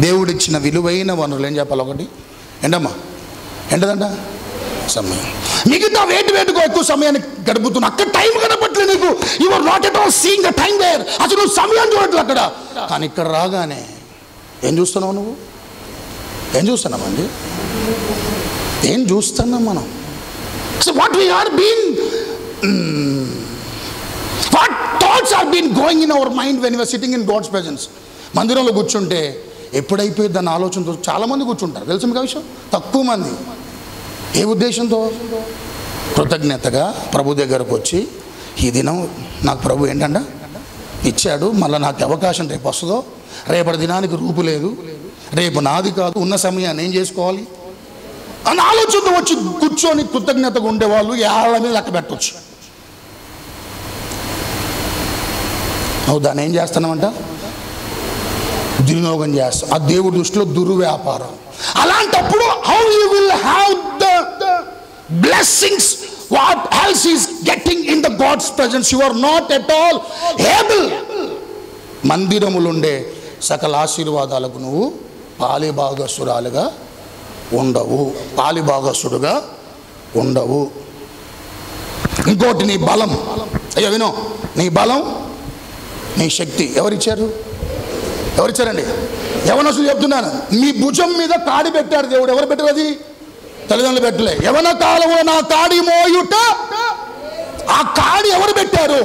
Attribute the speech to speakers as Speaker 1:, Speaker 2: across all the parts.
Speaker 1: దేవుడిచ్చిన విలువైన వనరులు ఏం చెప్పాలి? ఒకటి ఏంటమ్మా? ఏంటదంట? సమయం. మిగతా వేటుకో ఎక్కువ సమయాన్ని గడుపుతున్నా, అక్కడ టైం గడపట్లేదు నీకు. You are not at all seeing the time there. అసలు నువ్వు సమయం చూడట్లేదు అక్కడ. కానీ ఇక్కడ రాగానే ఏం చూస్తున్నావు నువ్వు? ఏం చూస్తున్నామండి? ఏం చూస్తున్నాం మనం? So what we are been, what thoughts are been going in our mind when you are sitting in God's presence. మందిరంలో కూర్చుంటే ఎప్పుడైపోయింది అన్న ఆలోచనతో చాలామంది కూర్చుంటారు. తెలుసు మీకు ఆ విషయం? తక్కువ మంది. ఏ ఉద్దేశంతో? కృతజ్ఞతగా ప్రభు దగ్గరకు వచ్చి, ఈ దినం నాకు ప్రభు ఏంటంట ఇచ్చాడు, మళ్ళీ నాకు అవకాశం రేపు వస్తుందో, రేపటి దినానికి రూపు లేదు, రేపు నాది కాదు, ఉన్న సమయాన్ని ఏం చేసుకోవాలి అని ఆలోచనతో వచ్చి కూర్చొని కృతజ్ఞతగా ఉండేవాళ్ళు ఏళ్ళ మీద లెక్క పెట్టవచ్చు. నువ్వు దాన్ని ఏం చేస్తున్నావంట? దుర్వినియోగం చేస్తాం. ఆ దేవుడి దృష్టిలో దుర్వ్యాపారం. అలాంటప్పుడు how you will have the blessings? What else is getting in the God's presence? You are not at all able. మందిరములుండే సకల ఆశీర్వాదాలకు నువ్వు పాలిభాగస్తురాలుగా ఉండవు, పాలిభాగస్తుడుగా ఉండవు. ఇంకోటి, నీ బలం. అయ్యో వినో, నీ బలం, నీ శక్తి ఎవరిచ్చారు? ఎవరిచ్చారండి? యవనస్తులు చెప్తున్నాను, మీ భుజం మీద కాడి పెట్టాడు దేవుడు. ఎవరు పెట్టారు? అది తల్లిదండ్రులు పెట్టలే. యవన కాలము నా కాడి మోయుట, ఆ కాడి ఎవరు పెట్టారు?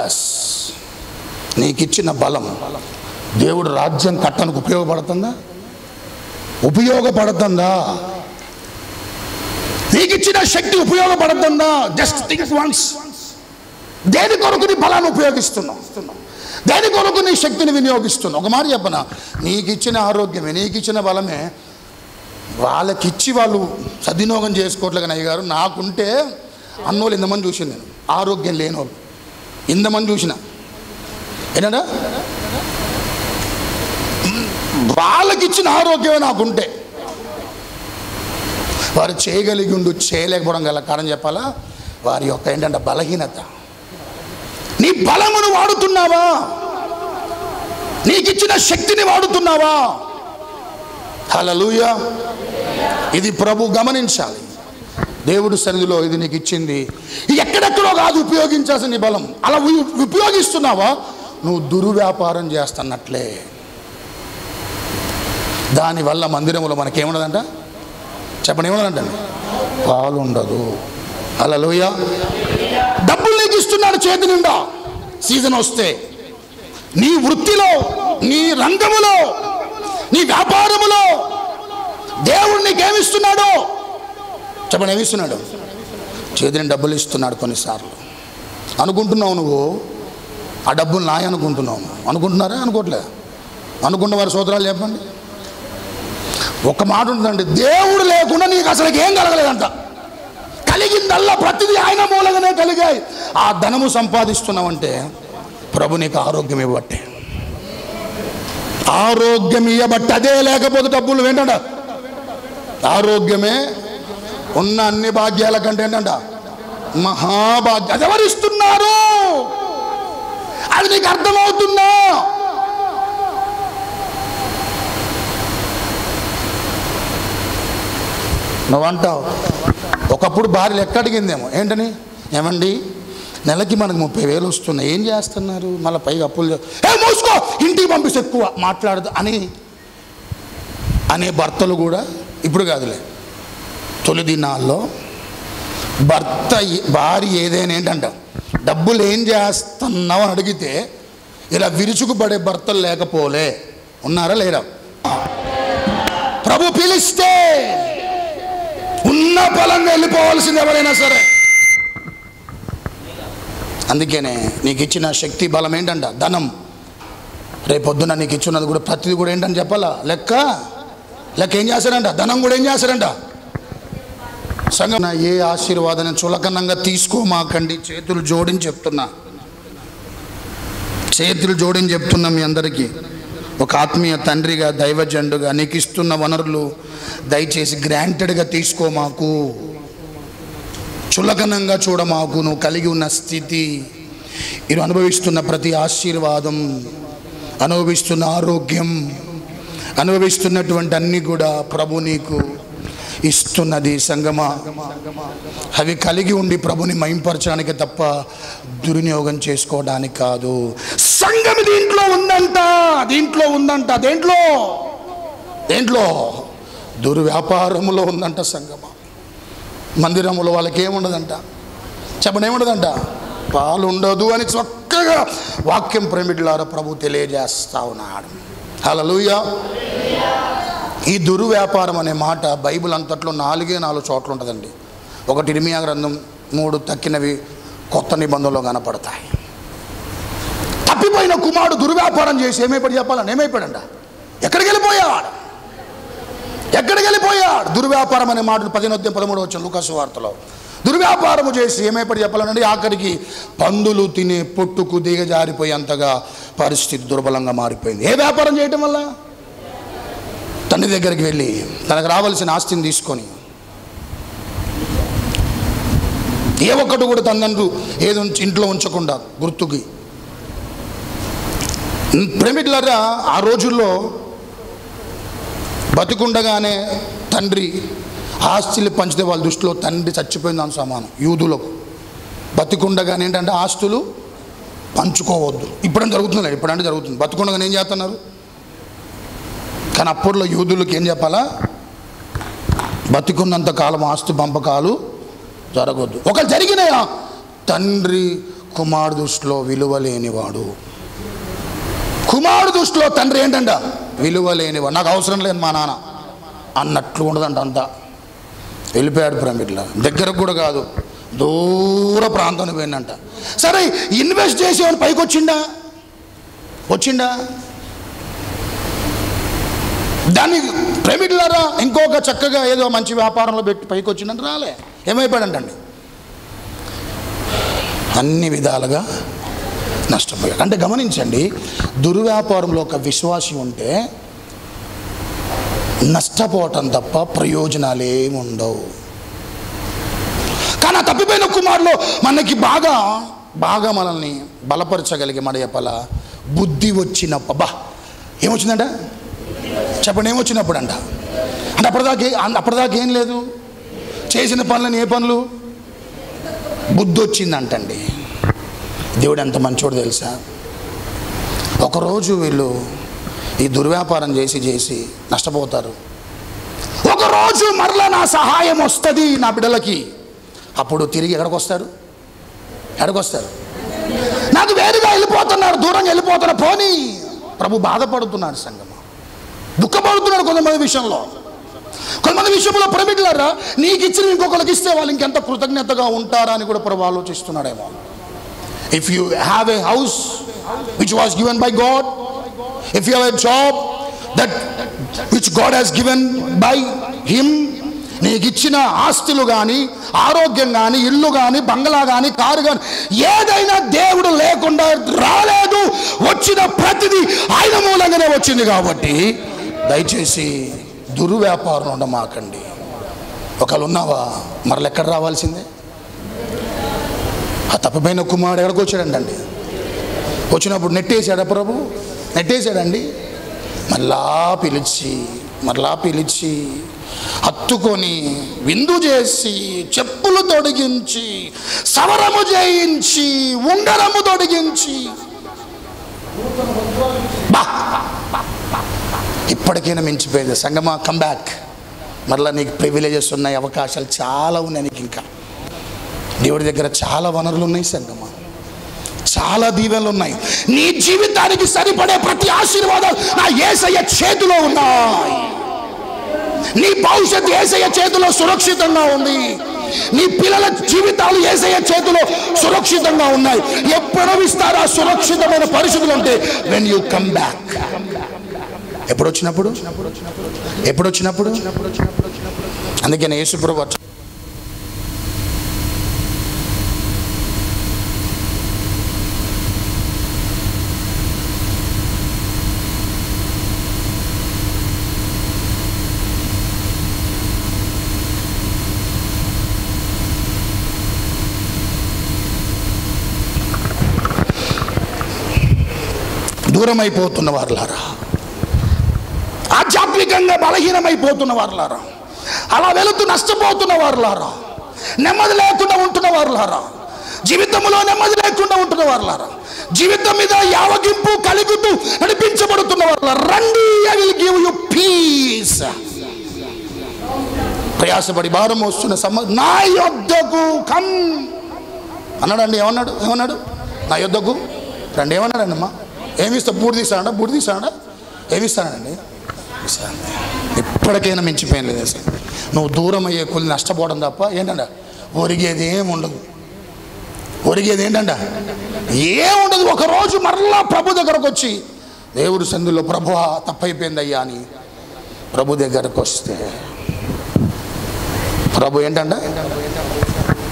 Speaker 1: ఎస్, నీకిచ్చిన బలం దేవుడు రాజ్యం కట్టడానికి ఉపయోగపడుతుందా? ఉపయోగపడుతుందా? నీకిచ్చిన శక్తి ఉపయోగపడుతుందా? Just think once. దేని కొరకు నీ బలాన్ని ఉపయోగిస్తున్నావు? దేని కొరకు నీ శక్తిని వినియోగిస్తున్నావు? ఒక మాట చెప్పనా, నీకిచ్చిన ఆరోగ్యమే, నీకిచ్చిన బలమే వాళ్ళకిచ్చి వాళ్ళు సద్వినియోగం చేసుకోవట్లేదు. అయ్య గారు నాకుంటే అన్నోళ్ళు ఇంతమంది చూసిన, నేను ఆరోగ్యం లేని వాళ్ళు ఇంతమంది చూసిన. ఏంటంటే వాళ్ళకిచ్చిన ఆరోగ్యమే నాకుంటే, వారు చేయగలిగి ఉండు చేయలేకపోవడం గల కారణం చెప్పాలా? వారి యొక్క ఏంటంటే బలహీనత. నీ బలమును వాడుతున్నావా? నీకిచ్చిన శక్తిని వాడుతున్నావా? హల్లెలూయా. ఇది ప్రభు గమనించాలి. దేవుడు సన్నిధిలో ఇది నీకు ఇచ్చింది, ఎక్కడెక్కడో కాదు ఉపయోగించాల్సిన నీ బలం. అలా ఉపయోగిస్తున్నావా? నువ్వు దుర్వ్యాపారం చేస్తున్నట్లే. దానివల్ల మందిరంలో మనకేముండదంట? చెప్పండి, ఏముండదంటండి? పాలు ఉండదు. హల్లెలూయా. డబ్బులు నీకు ఇస్తున్నాడు చేతి నిండా. సీజన్ వస్తే నీ వృత్తిలో, నీ రంగములో, నీ వ్యాపారములో దేవుడు నీకేమిస్తున్నాడు? చెప్పండి, ఏమిస్తున్నాడు? చేతిని డబ్బులు ఇస్తున్నాడు. కొన్నిసార్లు అనుకుంటున్నావు నువ్వు ఆ డబ్బులు నాయ అనుకుంటున్నావు. అనుకుంటున్నారా? అనుకోవట్లేదు. అనుకున్న వారి సోదరాలు చెప్పండి. ఒక మాట ఉంటుందండి, దేవుడు లేకుండా నీకు అసలు ఏం కలగలేదంట. కలిగిందల్లా ప్రతిదీ ఆయన మూలంగానే కలిగాయి. ఆ ధనము సంపాదిస్తున్నావంటే ప్రభు నీకు ఆరోగ్యం ఇవ్వబట్టే. ఆరోగ్యం ఇవ్వబట్టి, అదే లేకపోతే డబ్బులు ఏంటంట? ఆరోగ్యమే ఉన్న అన్ని భాగ్యాల కంటే ఏంటంట మహాభాగ్యం. అది ఎవరిస్తున్నారు? అది నీకు అర్థమవుతుందా? నువ్వంటావు ఒకప్పుడు భార్యలు ఎక్కడిగిందేమో, ఏంటని? ఏమండి నెలకి మనకు 30,000 వస్తున్నాయి, ఏం చేస్తున్నారు? మళ్ళీ పైగా అప్పులు, మోసుకో, ఇంటికి పంపిస్తే ఎక్కువ మాట్లాడదు అనే భర్తలు కూడా ఇప్పుడు కాదులే. తొలి దినాల్లో భార్య ఏదైనా ఏంటంట, డబ్బులు ఏం చేస్తున్నావు అని అడిగితే ఇలా విరుచుకుపడే భర్తలు లేకపోలే. ఉన్నారా లేరా? ప్రభు పిలిస్తే ఉన్న బలంగా వెళ్ళిపోవాల్సింది ఎవరైనా సరే. అందుకనే నీకు ఇచ్చిన శక్తి బలం ఏంటంట? ధనం. రేపొద్దున నీకు ఇచ్చినది కూడా ప్రతిదీ కూడా ఏంటని చెప్పాలా? లెక్క ఏం చేశారంట? ధనం కూడా ఏం చేశారంట? సంగం. ఏ ఆశీర్వాదాన్ని చులకనంగా తీసుకోమాకండి. చేతులు జోడించి చెప్తున్నా మీ అందరికీ. ఒక ఆత్మీయ తండ్రిగా, దైవజండుగా నీకు ఇస్తున్న వనరులు దయచేసి గ్రాంటెడ్గా తీసుకోమాకు, చులకనంగా చూడమాకు. నువ్వు కలిగి ఉన్న స్థితి, మీరు అనుభవిస్తున్న ప్రతి ఆశీర్వాదం అనుభవిస్తున్న ఆరోగ్యం, అనుభవిస్తున్నటువంటి అన్నీ కూడా ప్రభు నీకు ఇస్తున్నది సంగమా. అవి కలిగి ఉండి ప్రభుని మహింపరచడానికి తప్ప దుర్వినియోగం చేసుకోవడానికి కాదు. సంఘం దీంట్లో ఉందంట, దీంట్లో ఉందంట. దేంట్లో? దేంట్లో? దుర్వ్యాపారములో ఉందంట సంగమా. మందిరములో వాళ్ళకి ఏముండదంట, చెప్పండి, ఏముండదంట? పాలు ఉండదు అని చక్కగా వాక్యం ప్రేమికులారా ప్రభు తెలియజేస్తా ఉన్నాడు. హల్లెలూయా. ఈ దుర్వ్యాపారం అనే మాట బైబిల్ అంతట్లో 4 చోట్ల ఉంటుందండి. ఒకటి ఇర్మియా గ్రంథం 3, తక్కినవి కొత్త నిబంధనలో కనపడతాయి. తప్పిపోయిన కుమారుడు దుర్వ్యాపారం చేసి ఏమైపోయి చెప్పాలని, ఏమైపోయాడంట? ఎక్కడికి వెళ్ళిపోయాడు? ఎక్కడికి వెళ్ళిపోయాడు? దుర్వ్యాపారం అనే మాటలు 13 వచ్చిన లూకాసు వార్తలో దుర్వ్యాపారము చేసి ఏమైపోయి చెప్పాలండి? ఆఖరికి పందులు తినే పొట్టుకు దిగజారిపోయేంతగా పరిస్థితి దుర్బలంగా మారిపోయింది. ఏ వ్యాపారం చేయటం వల్ల? తండ్రి దగ్గరికి వెళ్ళి తనకు రావాల్సిన ఆస్తిని తీసుకొని ఏ ఒక్కటి కూడా తనందు ఏదో ఇంట్లో ఉంచకుండా గుర్తుకి. ప్రేమికులారా, ఆ రోజుల్లో బతికుండగానే తండ్రి ఆస్తులు పంచితే వాళ్ళ దృష్టిలో తండ్రి చచ్చిపోయిందని సమానం. యూదులకు బతికుండగానే ఏంటంటే ఆస్తులు పంచుకోవద్దు. ఇప్పుడంటే జరుగుతుంది, ఇప్పుడంటే జరుగుతుంది. బతికుండగానే ఏం చేస్తున్నారు? కానీ అప్పట్లో యూదులకు ఏం చెప్పాలా? బతికున్నంత కాలం ఆస్తు పంపకాలు జరగొద్దు. ఒకళ్ళు జరిగినాయా, తండ్రి కుమారుడు దృష్టిలో విలువ లేనివాడు. కుమారుడు దృష్టిలో తండ్రి ఏంటంట? విలువ లేనివాడు. నాకు అవసరం లేదు మా నాన్న అన్నట్లు ఉండదంట. అంతా వెళ్ళిపోయాడు ప్రేమికుల దగ్గరకు కూడా కాదు, దూర ప్రాంతానికి పోయిందంట. సరే, ఇన్వెస్ట్ చేసేవాడు పైకి వచ్చిండా? దాన్ని ప్రేమికులారా ఇంకొక చక్కగా ఏదో మంచి వ్యాపారంలో పెట్టి పైకి వచ్చిందంటే రాలే. ఏమైపోయాడంటండి? అన్ని విధాలుగా నష్టపోయాడు. అంటే గమనించండి, దుర్వ్యాపారంలో ఒక విశ్వాసి ఉంటే నష్టపోవటం తప్ప ప్రయోజనాలు ఏమి ఉండవు. కానీ ఆ తప్పిపోయిన కుమారులో మనకి బాగా మనల్ని బలపరచగలిగే మాట చెప్పాల, బుద్ధి వచ్చినప్పుడు. ఏమొచ్చిందంట? చెప్పండి, ఏమొచ్చినప్పుడు అంట? అంటే అప్పటిదాకా ఏం లేదు, చేసిన పనులని ఏ పనులు? బుద్ధి వచ్చిందంటండి. దేవుడు ఎంత మంచోడు తెలుసా. ఒకరోజు వీళ్ళు ఈ దుర్వ్యాపారం చేసి నష్టపోతారు. ఒకరోజు మరలా నా సహాయం వస్తుంది నా బిడ్డలకి. అప్పుడు తిరిగి ఎక్కడికి వస్తారు? నాకు వేరుగా వెళ్ళిపోతున్నారు, దూరంగా వెళ్ళిపోతున్నారు. పోనీ ప్రభు బాధపడుతున్నాడు సంగమా, దుఃఖపడుతున్నాడు కొంతమంది విషయంలో. కొంతమంది విషయంలో ప్రేమికులారా, నీకు ఇచ్చిన ఇంకొకరికి ఇస్తే వాళ్ళు ఇంకెంత కృతజ్ఞతగా ఉంటారా అని కూడా ప్రభు ఆలోచిస్తున్నాడేమో. If you have a house which was given by God, if you have a job that which God has given by him, నీకు ఇచ్చిన ఆస్తులు కానీ, ఆరోగ్యం కానీ, ఇల్లు కానీ, బంగ్లా కానీ, కారు కానీ, ఏదైనా దేవుడు లేకుండా రాలేదు. వచ్చిన ప్రతిదీ ఆయన మూలంగానే వచ్చింది. కాబట్టి దయచేసి దుర్వ్యాపారం ఉండమాకండి. ఒకళ్ళు ఉన్నావా, మరల ఎక్కడ రావాల్సిందే. ఆ తప్పిపోయిన కుమారుడు ఎక్కడికి వచ్చాడండి? వచ్చినప్పుడు నెట్టేశాడా ప్రభు? నెట్టేశాడండి. మరలా పిలిచి హత్తుకొని విందు చేసి, చెప్పులు తొడిగించి, సవరము చేయించి, ఉంగరము తొడిగించి, ఇప్పటికైనా మించిపోయింది సంగమా. Come back. మరలా నీకు ప్రివిలేజెస్ ఉన్నాయి, అవకాశాలు చాలా ఉన్నాయి. నీకు ఇంకా దేవుడి దగ్గర చాలా వనరులు ఉన్నాయి సంగమా, చాలా దీవెనలు ఉన్నాయి. నీ జీవితానికి సరిపడే ప్రతి ఆశీర్వాదాలు నా యేసయ్య చేతిలో ఉన్నాయి. నీ భవిష్యత్తు యేసయ్య చేతిలో సురక్షితంగా ఉంది. నీ పిల్లల జీవితాలు యేసయ్య చేతిలో సురక్షితంగా ఉన్నాయి. ఎప్పుడు ఇస్తారా సురక్షితమైన పరిస్థితులు అంటే? When you come back. ఎప్పుడు వచ్చినప్పుడు. అందుకని యేసు ప్రభువు దూరం అయిపోతున్న వారులారా, ఆధ్యాత్మికంగా బలహీనమైపోతున్న వారులారా, అలా వెళుతూ నష్టపోతున్న వారులారా, నెమ్మది లేకుండా ఉంటున్న వారులారా, జీవితంలో నెమ్మది లేకుండా ఉంటున్న వారులారా, జీవితం మీద యావగింపు కలుగుతూ నడిపించబడుతున్న వారులారా, రండి, I will give you peace. ప్రయాసపడి భారం వస్తున్న నా యొద్దకు కమ్ అన్నాడండి. ఏమన్నాడు? నా యొద్దకు రండి. ఏమన్నాడండి? అమ్మా ఏమిస్తా? బూడి తీసాడా? ఏమిస్తానండి? ఎప్పటికైనా మించిపోయిన లేదు అసలు. నువ్వు దూరం అయ్యే కొద్ది నష్టపోవడం తప్ప ఏంటంట ఒరిగేది ఏముండదు. ఒరిగేది ఏంటంట ఏముండదు. ఒకరోజు మరలా ప్రభు దగ్గరకు వచ్చి దేవుడు సందులో ప్రభు తప్పైపోయింది అయ్యా అని ప్రభు దగ్గరకు వస్తే ప్రభు ఏంటంట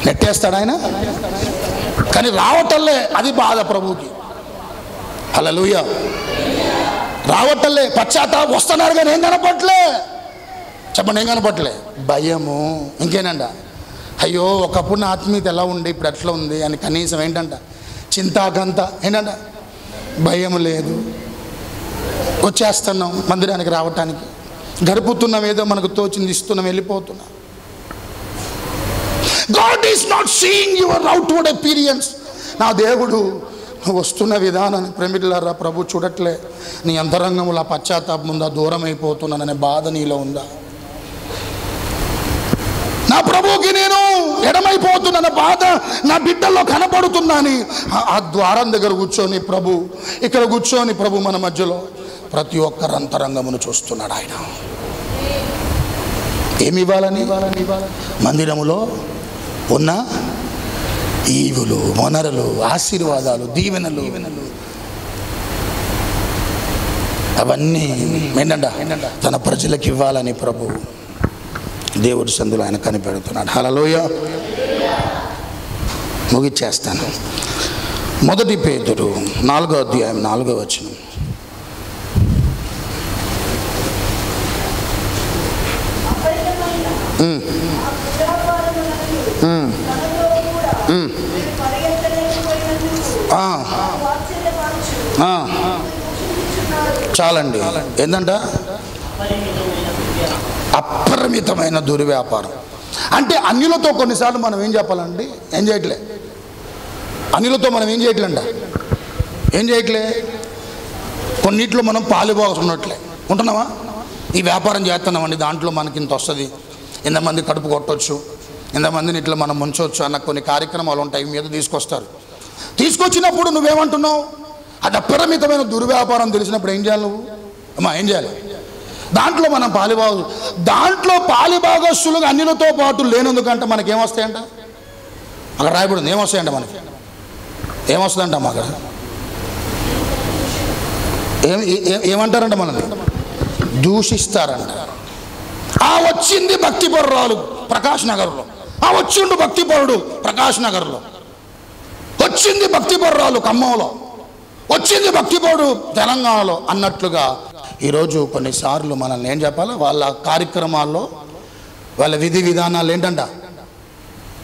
Speaker 1: నెట్టేస్తాడు ఆయన. కానీ రావటంలే, అది బాధ ప్రభుకి. హల్లెలూయా. రావటంలే, పశ్చాత్తాపం వస్తున్నారు కానీ ఏం కనపట్లే. చెప్పండి, ఏం కనపట్లే? భయము. ఇంకేనంట అయ్యో ఒకప్పుడు నా ఆత్మీయత ఎలా ఉండి ఇప్పుడు ఎట్లా ఉంది అని కనీసం ఏంటంట చింతాకంత ఏంటంట భయం లేదు. వచ్చేస్తున్నాం మందిరానికి రావటానికి, గడుపుతున్నాం, ఏదో మనకు తోచింది ఇస్తున్నాం, వెళ్ళిపోతున్నాం. God is not seeing your outward appearance. నా దేవుడు వస్తున్న విధానాన్ని ప్రేమికులారా ప్రభు చూడట్లే. నీ అంతరంగంలో పశ్చాత్తాపం ఉందా? దూరం అయిపోతున్నాననే బాధ నీలో ఉందా? నా ప్రభుకి నేను ఎడమైపోతున్న బాధ నా బిడ్డల్లో కనపడుతుందని ఆ ద్వారం దగ్గర కూర్చొని ప్రభు, ఇక్కడ కూర్చొని ప్రభు మన మధ్యలో ప్రతి ఒక్కరు అంతరంగమును చూస్తున్నాడు. ఆయన ఏమి ఇవ్వాలని? మందిరములో ఉన్న ఈవులు, వనరులు, ఆశీర్వాదాలు, దీవెనలు అవన్నీ ఏంటంట తన ప్రజలకు ఇవ్వాలని ప్రభు దేవుడి సందులో ఆయన కనిపెడుతున్నాడు. హల్లెలూయా. ముగిచ్చేస్తాను. 1 పేతురు 4వ అధ్యాయం 4వ వచనం. చాలండి. ఏంటంట అపరిమితమైన దుర్వ్యాపారం. అంటే అన్యులతో కొన్నిసార్లు మనం ఏం చెప్పాలండి? ఏం చేయట్లే. అన్యులతో మనం ఏం చేయట్లేంట? ఏం చేయట్లే. కొన్నిట్లో మనం పాలుపోతున్నట్లే ఉంటున్నామా? ఈ వ్యాపారం చేస్తున్నామండి, దాంట్లో మనకి ఇంత వస్తుంది, ఇంతమంది కడుపు కొట్టవచ్చు, ఇంతమందిని ఇట్లా మనం ముంచవచ్చు అన్న కొన్ని కార్యక్రమాలు ఉంటాయి, మీద తీసుకొస్తారు. తీసుకొచ్చినప్పుడు నువ్వేమంటున్నావు? అది అపరిమితమైన దుర్వ్యాపారం తెలిసినప్పుడు ఏం చేయాలి నువ్వు? అమ్మా ఏం చేయాలి? దాంట్లో మనం దాంట్లో పాలిభాగస్తులుగా అన్యులతో పాటు లేనందుకంటే మనకేమొస్తాయంట? అక్కడ రాయబడింది ఏమొస్తాయంట మనకి? ఏమొస్తుందంట అక్కడ? ఏమంటారంట? మనల్ని దూషిస్తారంట. వచ్చింది భక్తిపరురాలు ప్రకాష్ నగర్లో, వచ్చిండు భక్తిపరుడు ప్రకాష్ నగర్లో, వచ్చింది భక్తిపరురాలు ఖమ్మంలో, వచ్చింది భక్తిపరుడు తెలంగాణలో అన్నట్లుగా ఈరోజు కొన్నిసార్లు మనల్ని ఏం చెప్పాలి? వాళ్ళ కార్యక్రమాల్లో వాళ్ళ విధి విధానాలు ఏంటంట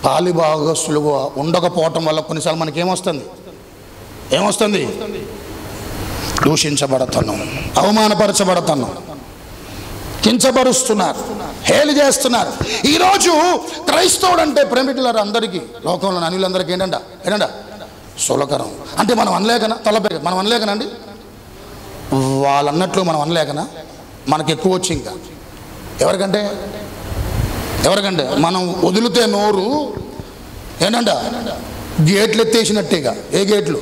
Speaker 1: పాలిభాగస్తులుగా ఉండకపోవటం వల్ల కొన్నిసార్లు మనకి ఏమొస్తుంది? దూషించబడుతున్నాం, అవమానపరచబడుతున్నాం, కించపరుస్తున్నారు, హేళి చేస్తున్నారు. ఈరోజు క్రైస్తవుడు అంటే ప్రేమికులారు అందరికీ, లోకంలో అన్యులందరికీ ఏంటంట సులకరం. అంటే మనం అనలేకనా? తలపై మనం అనలేకనండి, వాళ్ళన్నట్లు మనం అనలేకనా? మనకి ఎక్కువ వచ్చి ఇంకా ఎవరికంటే మనం వదిలితే నోరు ఏంటంట గేట్లు ఎత్తేసినట్టేగా. ఏ గేట్లు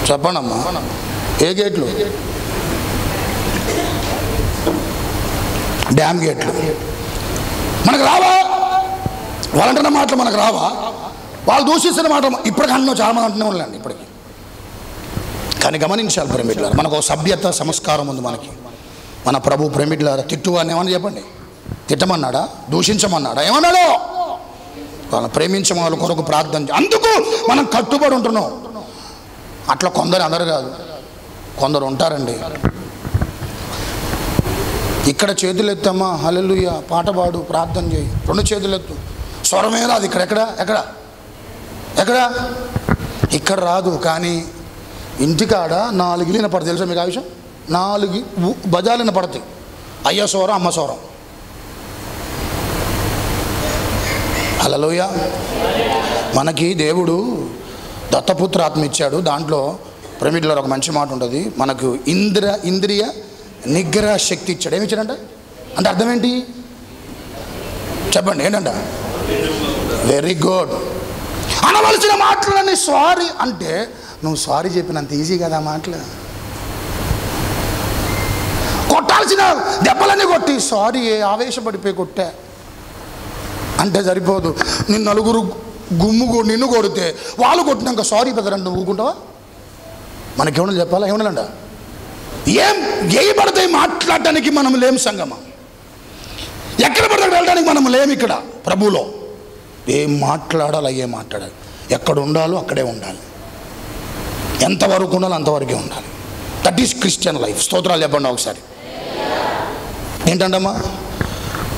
Speaker 1: చెప్పండమ్మా? ఏ గేట్లు? డ్యామ్ గేట్లు. మనకు రావా? వాళ్ళంటున్న మాటలు మనకు రావా? వాళ్ళు దూషిస్తున్న మాట ఇప్పటికి అన్నో చాలామంది అంటూనే ఉన్నాండి ఇప్పటికి. కానీ గమనించాలి ప్రేమికులారా, మనకు ఒక సభ్యత సంస్కారం ఉంది మనకి. మన ప్రభు ప్రేమికులారా తిట్టు అని ఏమన్నా చెప్పండి? తిట్టమన్నాడా? దూషించమన్నాడా? ఏమన్నాడో? వాళ్ళని ప్రేమించే వాళ్ళ కొరకు ప్రార్థన. అందుకు మనం కట్టుబడి ఉంటున్నాం. అట్లా కొందరు, అందరు కాదు, కొందరు ఉంటారండి. ఇక్కడ చేతులు ఎత్తమ్మా, హల్లెలూయా, పాట పాడు, ప్రార్థన చేయి, 2 చేతులు ఎత్తు, స్వరమే రాదు. ఇక్కడ ఎక్కడ ఇక్కడ రాదు. కానీ ఇంటికాడ 4 ఇల్లు వినపడతాయి. తెలుసా మీకు ఆ విషయం? 4 బజార్లు వినపడతాయి. అయ్య సోరం, అమ్మ సోరం. హల్లెలూయా. మనకి దేవుడు దత్తపుత్ర ఆత్మ ఇచ్చాడు. దాంట్లో ప్రేమికులలో ఒక మంచి మాట ఉంటుంది, మనకు ఇంద్రియ నిగ్రహ శక్తి ఇచ్చాడు. ఏమి ఇచ్చాడంట అంటే అర్థం ఏంటి చెప్పండి? ఏంటంట? Very good. అనవలసిన మాటలని సారీ అంటే, నువ్వు సారీ చెప్పినంత ఈజీ కదా మాటలు. కొట్టాల్సిన దెబ్బలన్నీ కొట్టి సారీ ఆవేశపడిపోయి కొట్టా అంటే సరిపోదు. నిన్ను నలుగురు నిన్ను కొడితే వాళ్ళు కొట్టినాక సారీ పెద్దరంటే నువ్వు ఊరుకుంటావా? మనకేమన్నా చెప్పాలా? ఏమన్నాలంట? ఏ పడతాయి మాట్లాడటానికి మనం లేం సంగమా. ఎక్కడ పడతా వెళ్ళడానికి మనం లేము. ఇక్కడ ప్రభులో ఏం మాట్లాడాలి అయ్యే మాట్లాడాలి. ఎక్కడ ఉండాలో అక్కడే ఉండాలి. ఎంతవరకు ఉండాలో అంతవరకే ఉండాలి. That is Christian life. స్తోత్రాలు చెప్పండి ఒకసారి. ఏంటంటమ్మా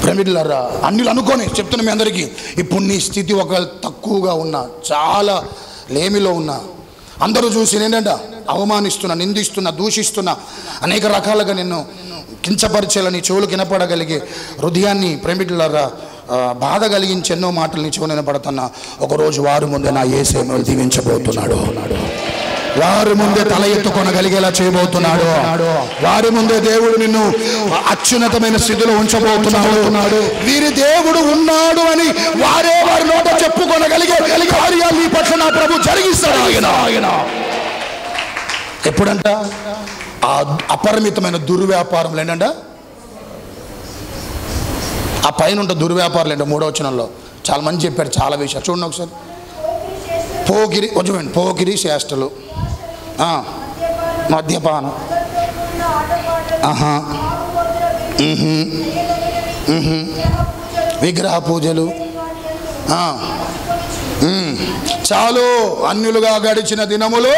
Speaker 1: ప్రేమికులారా, అన్యులు అనుకొని చెప్తున్నా మీ అందరికీ, ఇప్పుడు నీ స్థితి ఒకవేళ తక్కువగా ఉన్నా, చాలా లేమిలో ఉన్నా, అందరూ చూసి ఏంటంట అవమానిస్తున్నా, నిందిస్తున్నా, దూషిస్తున్నా, అనేక రకాలుగా నిన్ను కించపరిచేలని చెవులు వినపడగలిగే హృదయాన్ని ప్రేమికులారా బాధ కలిగించి ఎన్నో మాటలు నీ చెవులు వినపడుతున్నా, ఒకరోజు వారి ముందే నా యేసే దీవించబోతున్నాడు. వారి ముందే తల ఎత్తుకొనగలిగేలా చేయబోతున్నాడు. వారి ముందే దేవుడు నిన్ను అత్యున్నతమైన స్థితిలో ఉంచబోతున్నాడు. వీరి దేవుడు ఉన్నాడు అని వారే వారి నోట చెప్పుకొనగలిగే కార్యాలు ఈ పట్ల నా ప్రభు జరిగిస్తాడు. ఆయన ఎప్పుడంట? ఆ అపరిమితమైన దుర్వ్యాపారంలో ఏంటంట, ఆ పైన ఉంటే దుర్వ్యాపారాలు ఏంటో 3వ వచనంలో చాలా మంది చెప్పారు చాలా విషయాలు. చూడండి ఒకసారి. పోకిరి చేష్టలు, మద్యపానం, విగ్రహ పూజలు, చాలు అన్యులుగా గడిచిన దినములు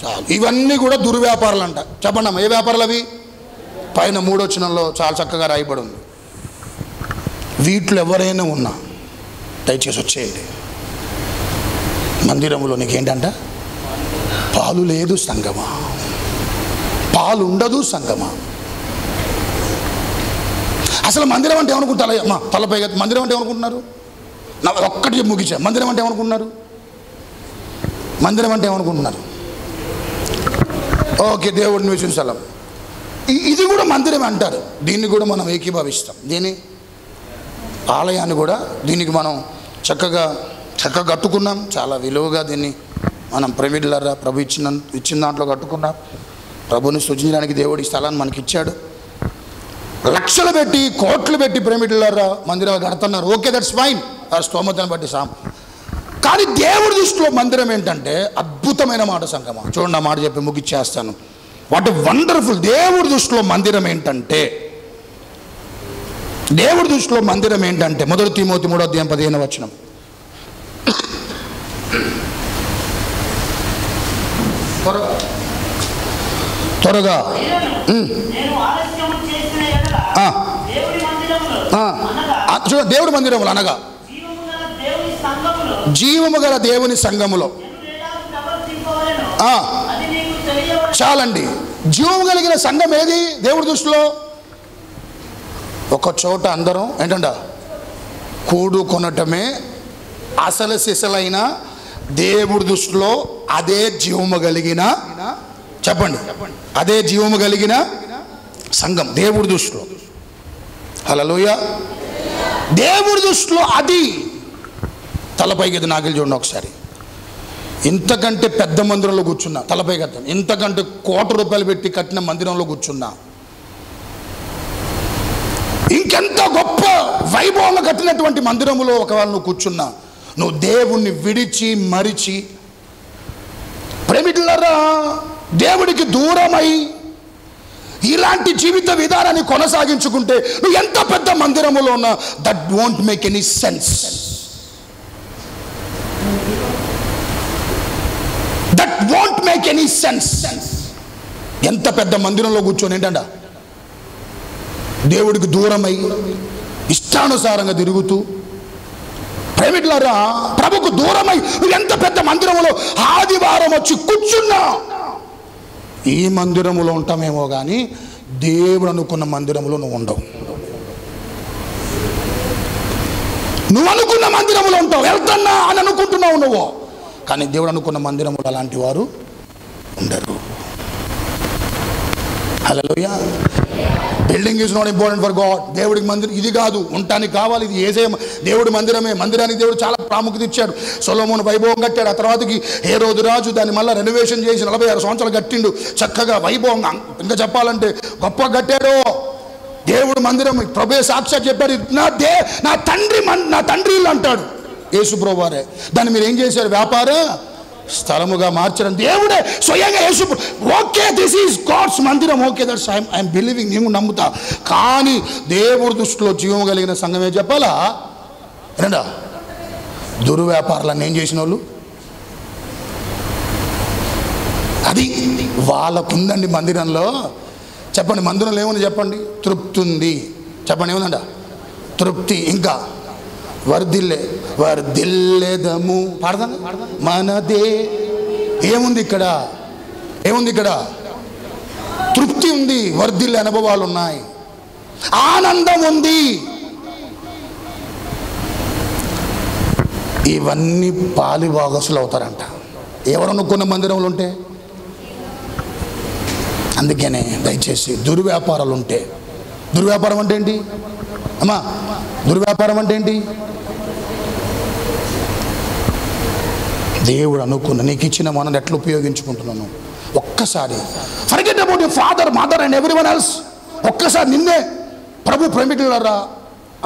Speaker 1: చాలు. ఇవన్నీ కూడా దుర్వ్యాపారాలు అంట. చెప్పండి అమ్మ, ఏ వ్యాపారాలు అవి? పైన 3వ వచనంలో చాలా చక్కగా రాయబడి ఉంది. వీటిలో ఎవరైనా ఉన్నా దయచేసి వచ్చేయండి. మందిరంలో నీకేంటంట? పాలు లేదు సంగమా, పాలు ఉండదు సంగమా. అసలు మందిరం అంటే ఏమనుకుంటారా అమ్మా? తలపై మందిరం అంటే ఏమనుకుంటున్నారు? నా ఒక్కటి ముగిసా. మందిరం అంటే ఏమనుకుంటున్నారు? మందిరం అంటే ఏమనుకుంటున్నారు? ఓకే, దేవుడిని విషయం స్థలం, ఇది కూడా మందిరం అంటారు. దీన్ని కూడా మనం ఏకీభవిస్తాం. దీని ఆలయాన్ని కూడా దీనికి మనం చక్కగా కట్టుకున్నాం. చాలా విలువగా దీన్ని మనం ప్రేమికులారా ప్రభు ఇచ్చిన దాంట్లో కట్టుకున్నాం. ప్రభుని సృజించడానికి దేవుడి స్థలాన్ని మనకి ఇచ్చాడు. లక్షలు పెట్టి కోట్లు పెట్టి ప్రేమికులారా మందిరాలు కడుతున్నారు. ఓకే, దట్స్ ఫైన్, ఆ స్తోమతను బట్టి కానీ దేవుడి దృష్టిలో మందిరం ఏంటంటే అద్భుతమైన మాట సంగమా. చూడండి, ఆ మాట చెప్పి ముగిచ్చేస్తాను. What wonderful. దేవుడి దృష్టిలో మందిరం ఏంటంటే, దేవుడి దృష్టిలో మందిరం ఏంటంటే 1 తిమోతి 3వ అధ్యాయం 15వ వచనం. త్వరగా దేవుడి మందిరములు అనగా జీవము గల దేవుని సంఘములో. చాలండి. జీవము కలిగిన సంఘం ఏది దేవుడి దృష్టిలో? ఒక చోట అందరం ఏంటంట కూడుకొనటమే అసలు సిసలైన దేవుడి దృష్టిలో అదే జీవము కలిగిన, చెప్పండి, అదే జీవము కలిగిన సంఘం దేవుడి దృష్టిలో. హల్లెలూయా. దేవుడి దృష్టిలో అది. తలపైకి ఎత్తి నాకిలు చూడండి ఒకసారి. ఇంతకంటే పెద్ద మందిరంలో కూర్చున్నా, తలపైకి ఎత్తాను, ఇంతకంటే ₹1,00,00,000 పెట్టి కట్టిన మందిరంలో కూర్చున్నా, ఇంకెంత గొప్ప వైభవంగా కట్టినటువంటి మందిరంలో ఒకవేళ నువ్వు కూర్చున్నా, నువ్వు దేవుణ్ణి విడిచి మరిచి ప్రేమికులారా దేవుడికి దూరమై ఇలాంటి జీవిత విధానాన్ని కొనసాగించుకుంటే నువ్వు ఎంత పెద్ద మందిరములో ఉన్నా that won't make any sense. That won't make any sense. ఎంత పెద్ద మందిరంలో కూర్చొని ఏంటంట దేవుడికి దూరమై ఇష్టానుసారంగా తిరుగుతూ ప్రేమికులారా, ప్రభుకు దూరమై నువ్వు ఎంత పెద్ద మందిరంలో ఆదివారం వచ్చి కూర్చున్నా ఈ మందిరములో ఉంటామేమో కానీ దేవుడు అనుకున్న మందిరంలో నువ్వు ఉండవు. నువ్వు అనుకున్న మందిరంలో ఉంటావు, వెళ్తున్నా అని అనుకుంటున్నావు నువ్వు, కానీ దేవుడు అనుకున్న మందిరంలో అలాంటి వారు ఉండరు. Hallelujah. Building is not important for God. దేవుడికి మందిరం ఇది కాదు, ఉండటానికి కావాలి. ఇది ఏసే దేవుడి మందిరమే. మందిరానికి దేవుడు చాలా ప్రాముఖ్యత ఇచ్చాడు. సొలొమోను వైభవం కట్టాడు. ఆ తర్వాతకి హేరోదు రాజు దాన్ని మళ్ళీ రెనోవేషన్ చేసి 46 సంవత్సరాలు కట్టిండు చక్కగా వైభవంగా. ఇంకా చెప్పాలంటే గొప్ప కట్టాడు దేవుడు మందిరం. ప్రభువే సాక్షాత్ చెప్పాడు, నా తండ్రి ఇల్లు అంటాడు యేసుప్రభువు వారే. దాన్ని మీరు ఏం చేశారు? వ్యాపార స్థలముగా మార్చడం దేవుడే స్వయంగా యేసు. ఓకే, దిస్ ఈజ్ గాడ్స్ మందిరం. Okay, that's I'm believing. నేను నమ్ముతా. కానీ దేవుడి దృష్టిలో జీవం కలిగిన సంఘమే చెప్పాలా? ఏంటా దుర్వ్యాపారాలను ఏం చేసిన వాళ్ళు? అది వాళ్ళకుందండి మందిరంలో. చెప్పండి, మందిరంలో ఏముంది చెప్పండి? తృప్తి ఉంది. చెప్పండి, ఏముందంట? తృప్తి. ఇంకా వర్ధిల్లేదము పాడదాం మనదే. ఏముంది ఇక్కడ? ఏముంది ఇక్కడ? తృప్తి ఉంది, వర్ధిల్లే అనుభవాలు ఉన్నాయి, ఆనందం ఉంది. ఇవన్నీ పాలిభాగస్తులు అవుతారంట ఎవరు అనుకున్న మందిరంలో ఉంటే. అందుకనే దయచేసి దుర్వ్యాపారాలు ఉంటే. దుర్వ్యాపారం అంటే ఏంటి అమ్మా? దుర్వ్యాపారం అంటే ఏంటి? దేవుడు అనుకున్న నీకు ఇచ్చిన మనం ఎట్లా ఉపయోగించుకుంటున్నాను ఒక్కసారి forget about your father, mother and everyone else. ఒక్కసారి నిన్నే ప్రభు ప్రేమికులారా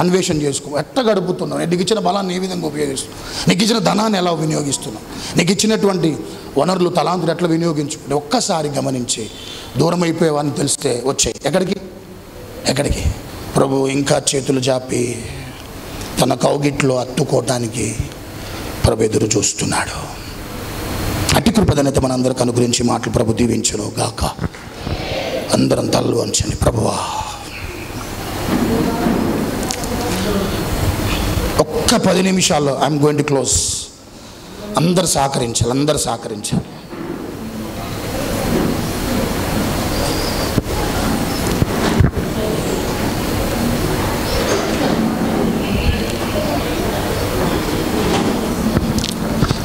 Speaker 1: అన్వేషణ చేసుకో. ఎట్లా గడుపుతున్నావు? నీకు ఇచ్చిన బలాన్ని ఏ విధంగా ఉపయోగిస్తున్నావు? నీకు ఇచ్చిన ధనాన్ని ఎలా వినియోగిస్తున్నావు? నీకు ఇచ్చినటువంటి వనరులు తలాంతులు ఎట్లా వినియోగించుకుంటే ఒక్కసారి గమనించి దూరం అయిపోయేవాడిని తెలిస్తే వచ్చాయి. ఎక్కడికి? ప్రభు ఇంకా చేతులు జాపి తన కౌగిట్లో అత్తుకోవటానికి ప్రభు ఎదురు చూస్తున్నాడు. అట్టి కృపదనైతే మనందరికి అనుగ్రహించి మాటలు ప్రభు దీవించును గాక. అందరం తలలు వంచండి. ప్రభువా, ఒక్క 10 నిమిషాల్లో ఐఎమ్ గోయింగ్ టు క్లోజ్. అందరు సహకరించాలి.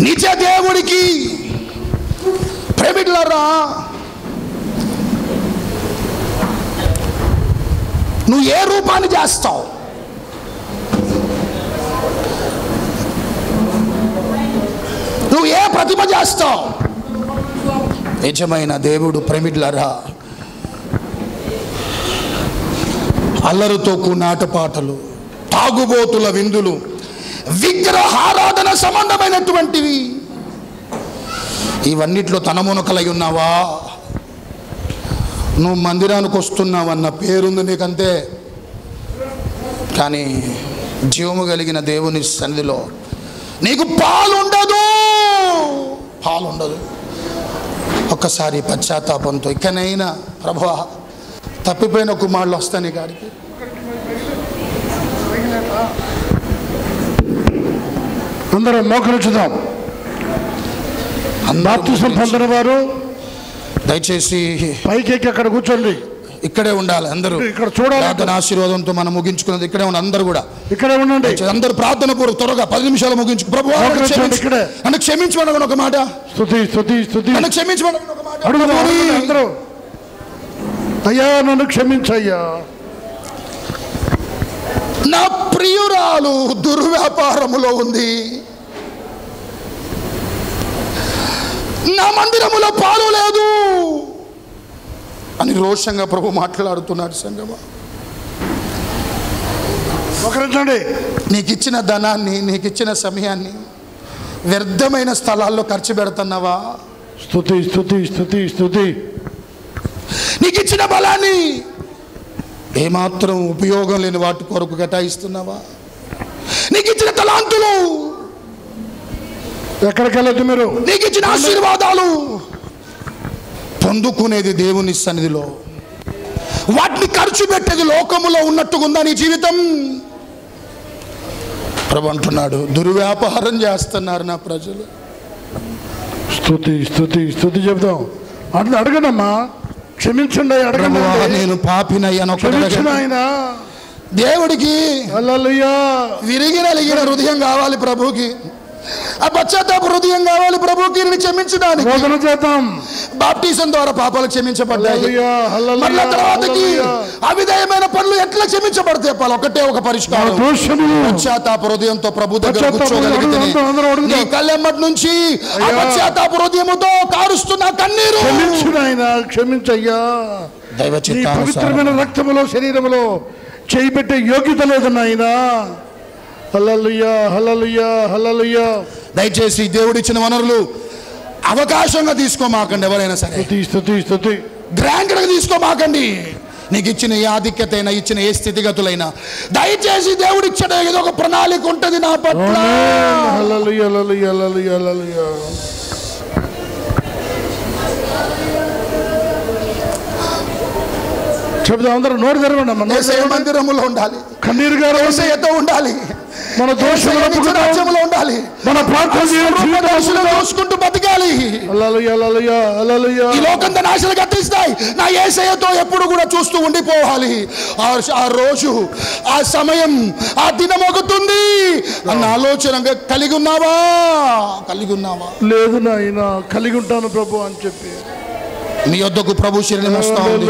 Speaker 1: నిజ దేవుడికి ప్రేమికులారా, నువ్వు ఏ రూపాన్ని చేస్తావు? నువ్వు ఏ ప్రతిమ చేస్తావు? నిజమైన దేవుడు ప్రేమికులారా, అల్లరితో కూడిన ఆటపాటలు, తాగుబోతుల విందులు, విగ్రహారాధన సంబంధమైనటువంటివి, ఇవన్నిట్లో తనమునకలై ఉన్నావా? నువ్వు మందిరానికి వస్తున్నావన్న పేరుంది నీకంతే, కానీ జీవము కలిగిన దేవుని సన్నిధిలో నీకు పాలుండదు. ఒక్కసారి పశ్చాత్తాపంతో ఇకనైనా ప్రభువా, తప్పిపోయిన కుమారులు వస్తాను కాడికి.
Speaker 2: అందరూ మోకరించుదాం. బాప్తిసం పొందిన వారు
Speaker 1: దయచేసి
Speaker 2: పైకి ఎక్కి అక్కడ కూర్చోండి.
Speaker 1: ఇక్కడే ఉండాలి. అందరూ ఇక్కడ చూడాలి. ప్రార్థన ఆశీర్వాదంతో మనం ముగించుకున్నది ఇక్కడే ఉండాలి. అందరూ కూడా ఇక్కడే ఉండండి. అందరూ ప్రార్థన పూర్వక త్వరగా 10 నిమిషాలు ముగించుకు. ప్రభువా, నన్ను క్షమించమని ఒక మాట. నన్ను క్షమించమని ఒక మాట.
Speaker 2: అందరూ అయ్యా నన్ను క్షమించయ్యా.
Speaker 1: నా ప్రియురాలు దుర్వ్యాపారములో ఉంది, నా మందిరములో పాలు లేదు అని రోషంగా ప్రభు మాట్లాడుతున్నాడు. సంగమా,
Speaker 2: ఒకరించండి.
Speaker 1: నీకు ఇచ్చిన ధనాన్ని, నీకు ఇచ్చిన సమయాన్ని వ్యర్థమైన స్థలాల్లో ఖర్చు పెడుతున్నావా?
Speaker 2: స్తుతి.
Speaker 1: నీకు ఇచ్చిన బలాన్ని ఏమాత్రం ఉపయోగం లేని వాటి కొరకు కేటాయిస్తున్నావా? నీకు ఇచ్చిన తలాంతులు
Speaker 2: ఎక్కడికి వెళ్ళదు. మీరు
Speaker 1: నీకు ఇచ్చిన ఆశీర్వాదాలు పొందుకునేది దేవుని సన్నిధిలో, వాటిని ఖర్చు పెట్టేది లోకములో ఉన్నట్టుగా ఉందా నీ జీవితం? ప్రభు అంటున్నాడు, దుర్వ్యాపారం చేస్తున్నారు నా ప్రజలు.
Speaker 2: స్తుతి స్తుతి స్తుతి చెప్దాం. అట్లా అడగనమ్మా, క్షమించండి, అడగండి.
Speaker 1: నేను పాపినయ్యాను.
Speaker 2: ఆయన
Speaker 1: దేవుడికి
Speaker 2: హల్లెలూయా
Speaker 1: విరిగినలిగిన హృదయం కావాలి ప్రభుకి. ఆ పశ్చాత్తాప హృదయం కావాలి ప్రభుకి క్షమించడానికి. బాప్టిజం ద్వారా పాపాలు క్షమించబడ్డాయి. మళ్ళీ తర్వాతకి అవిధేయమైన పనులు ఎట్లా క్షమించబడతాయి? ఒకటే ఒక పరిష్కారం, పశ్చాత్తాప హృదయంతో ప్రభు దగ్గర కూర్చోగలిగితే నీ కళ్ళెమ్మటి నుంచి ఆ పశ్చాత్తాప హృదయముతో కారుస్తున్న కన్నీరు
Speaker 2: క్షమించయ్యా. పవిత్రమైన రక్తములో శరీరములో చేయి పెట్టే యోగ్యత లేదు నాయనా. హల్లెలూయా హల్లెలూయా హల్లెలూయా.
Speaker 1: దయచేసి దేవుడిచ్చిన వనరులు అవకాశంగా తీసుకోమాకండి. ఎవరైనా సరే గ్రాంటెడ్గా తీసుకోమాకండి. నీకు ఇచ్చిన ఏ ఆధిక్యత అయినా, ఇచ్చిన ఏ స్థితిగతులైనా దయచేసి దేవుడిచ్చిన ఏదో ఒక ప్రణాళిక ఉంటుంది నా పట్ల.
Speaker 2: హల్లెలూయా హల్లెలూయా హల్లెలూయా హల్లెలూయా. చెప్తాం అందరూ, నోరు తెరవండి అమ్మ.
Speaker 1: మందిరములో ఉండాలి,
Speaker 2: కన్నీరు గారు
Speaker 1: ఉండాలి,
Speaker 2: మన దోషములో
Speaker 1: ఉండాలి,
Speaker 2: మన ప్రార్థన
Speaker 1: చూసుకుంటూ బతకాలి. ఈ లోకంతో నాశలు కట్టిస్తాయి, నా యేసయ్యతో ఎప్పుడు కూడా చూస్తూ ఉండిపోవాలి. ఆ రోజు, ఆ సమయం, ఆ దినం ఒకటుంది అన్న ఆలోచన కలిగి ఉన్నావా?
Speaker 2: లేదు నాయన, కలిగి ఉంటాను ప్రభు అని చెప్పి
Speaker 1: మీ వద్దకు ప్రభు శరీరం వస్తా ఉంది.